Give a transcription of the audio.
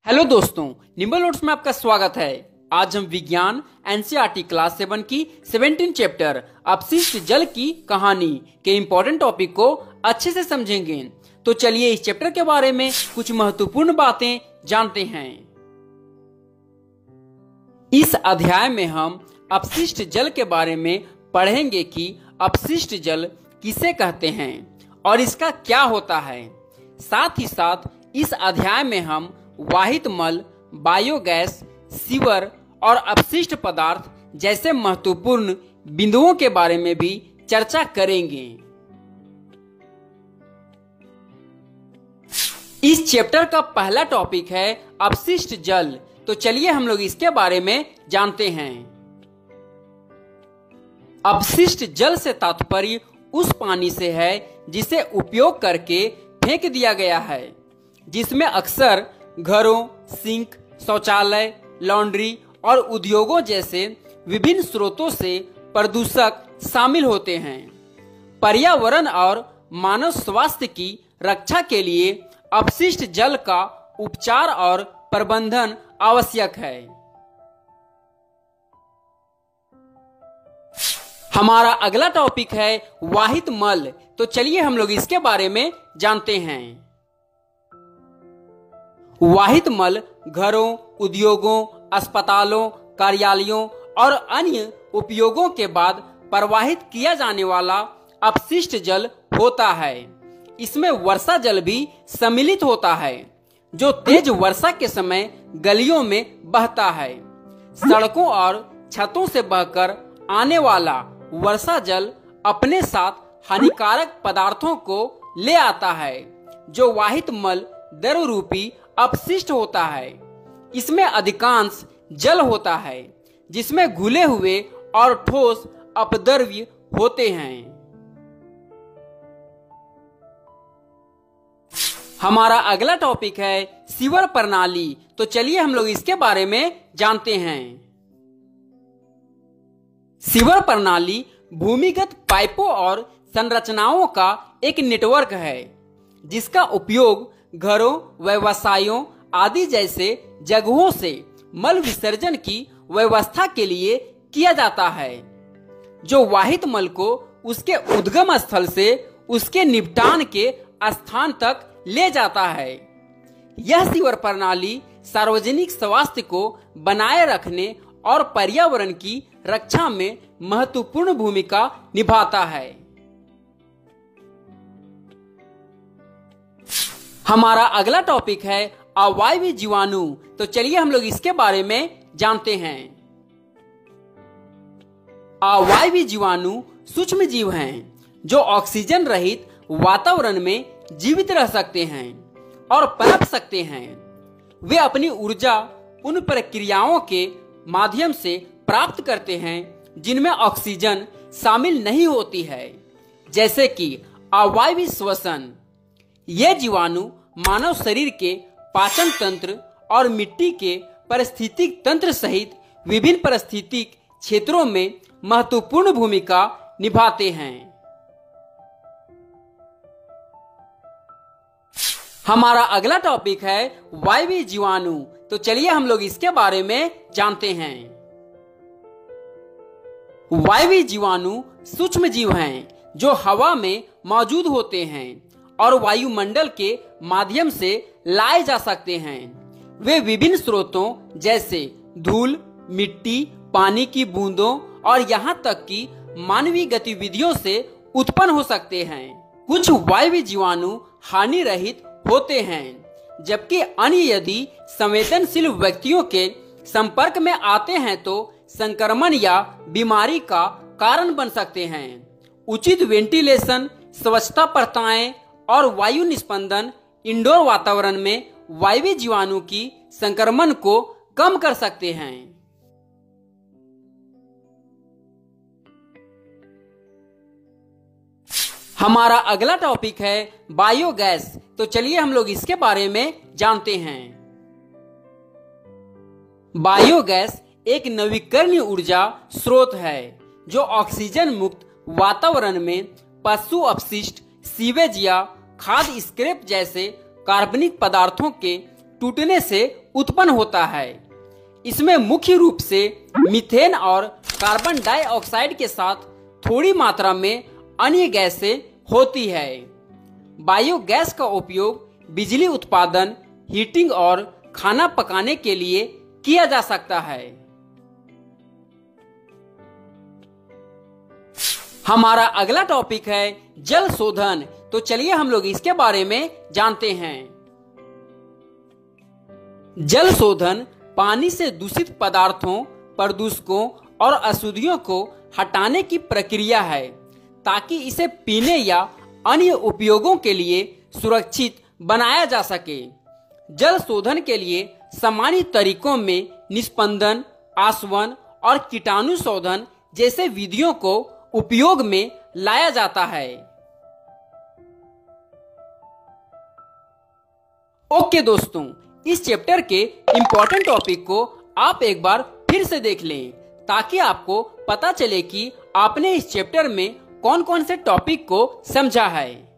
Hello दोस्तों, nimble notes में आपका स्वागत है। आज हम विज्ञान एनसीईआरटी क्लास 7 की 17 चैप्टर अपशिष्ट जल की कहानी के इम्पोर्टेंट टॉपिक को अच्छे से समझेंगे। तो चलिए इस चैप्टर के बारे में कुछ महत्वपूर्ण बातें जानते हैं। इस अध्याय में हम अपशिष्ट जल के बारे में पढ़ेंगे कि अपशिष्ट जल किसे कहते हैं और इसका क्या होता है। साथ ही साथ इस अध्याय में हम वाहित मल, बायोगैस, सीवर और अपशिष्ट पदार्थ जैसे महत्वपूर्ण बिंदुओं के बारे में भी चर्चा करेंगे। इस चैप्टर का पहला टॉपिक है अपशिष्ट जल। तो चलिए हम लोग इसके बारे में जानते हैं। अपशिष्ट जल से तात्पर्य उस पानी से है जिसे उपयोग करके फेंक दिया गया है, जिसमें अक्सर घरों, सिंक, शौचालय, लॉन्ड्री और उद्योगों जैसे विभिन्न स्रोतों से प्रदूषक शामिल होते हैं। पर्यावरण और मानव स्वास्थ्य की रक्षा के लिए अपशिष्ट जल का उपचार और प्रबंधन आवश्यक है। हमारा अगला टॉपिक है वाहित मल। तो चलिए हम लोग इसके बारे में जानते हैं। वाहित मल घरों, उद्योगों, अस्पतालों, कार्यालयों और अन्य उपयोगों के बाद प्रवाहित किया जाने वाला अपशिष्ट जल होता है। इसमें वर्षा जल भी सम्मिलित होता है, जो तेज वर्षा के समय गलियों में बहता है। सड़कों और छतों से बहकर आने वाला वर्षा जल अपने साथ हानिकारक पदार्थों को ले आता है, जो वाहित मल द्रव रूपी अपशिष्ट होता है। इसमें अधिकांश जल होता है, जिसमें घुले हुए और ठोस अपद्रव्य होते हैं। हमारा अगला टॉपिक है सीवर प्रणाली। तो चलिए हम लोग इसके बारे में जानते हैं। सीवर प्रणाली भूमिगत पाइपों और संरचनाओं का एक नेटवर्क है, जिसका उपयोग घरों, व्यवसायों आदि जैसे जगहों से मल विसर्जन की व्यवस्था के लिए किया जाता है, जो वाहित मल को उसके उद्गम स्थल से उसके निपटान के स्थान तक ले जाता है। यह सीवर प्रणाली सार्वजनिक स्वास्थ्य को बनाए रखने और पर्यावरण की रक्षा में महत्वपूर्ण भूमिका निभाता है। हमारा अगला टॉपिक है अवायवीय जीवाणु। तो चलिए हम लोग इसके बारे में जानते हैं। अवायवीय जीवाणु सूक्ष्म जीव हैं, जो ऑक्सीजन रहित वातावरण में जीवित रह सकते हैं और पनप सकते हैं। वे अपनी ऊर्जा उन प्रक्रियाओं के माध्यम से प्राप्त करते हैं जिनमें ऑक्सीजन शामिल नहीं होती है, जैसे कि अवायवीय श्वसन। ये जीवाणु मानव शरीर के पाचन तंत्र और मिट्टी के पारिस्थितिक तंत्र सहित विभिन्न पारिस्थितिक क्षेत्रों में महत्वपूर्ण भूमिका निभाते हैं। हमारा अगला टॉपिक है वायवीय जीवाणु। तो चलिए हम लोग इसके बारे में जानते हैं। वायवीय जीवाणु सूक्ष्म जीव हैं, जो हवा में मौजूद होते हैं और वायुमंडल के माध्यम से लाए जा सकते हैं। वे विभिन्न स्रोतों जैसे धूल, मिट्टी, पानी की बूंदों और यहाँ तक कि मानवीय गतिविधियों से उत्पन्न हो सकते हैं। कुछ वायवीय जीवाणु हानि रहित होते हैं, जबकि अन्य यदि संवेदनशील व्यक्तियों के संपर्क में आते हैं तो संक्रमण या बीमारी का कारण बन सकते हैं। उचित वेंटिलेशन, स्वच्छता प्रथाएं और वायु निस्पंदन इंडोर वातावरण में वायवीय जीवाणु की संक्रमण को कम कर सकते हैं। हमारा अगला टॉपिक है बायोगैस। तो चलिए हम लोग इसके बारे में जानते हैं। बायोगैस एक नवीकरणीय ऊर्जा स्रोत है, जो ऑक्सीजन मुक्त वातावरण में पशु अपशिष्ट, सीवेज या खाद्य स्क्रैप जैसे कार्बनिक पदार्थों के टूटने से उत्पन्न होता है। इसमें मुख्य रूप से मीथेन और कार्बन डाइऑक्साइड के साथ थोड़ी मात्रा में अन्य गैसें होती है। बायोगैस का उपयोग बिजली उत्पादन, हीटिंग और खाना पकाने के लिए किया जा सकता है। हमारा अगला टॉपिक है जल शोधन। तो चलिए हम लोग इसके बारे में जानते हैं। जल शोधन पानी से दूषित पदार्थों, प्रदूषकों और अशुद्धियों को हटाने की प्रक्रिया है ताकि इसे पीने या अन्य उपयोगों के लिए सुरक्षित बनाया जा सके। जल शोधन के लिए सामान्य तरीकों में निस्पंदन, आसवन और कीटाणु शोधन जैसे विधियों को उपयोग में लाया जाता है। ओके दोस्तों, इस चैप्टर के इंपॉर्टेंट टॉपिक को आप एक बार फिर से देख लें ताकि आपको पता चले कि आपने इस चैप्टर में कौन कौन से टॉपिक को समझा है।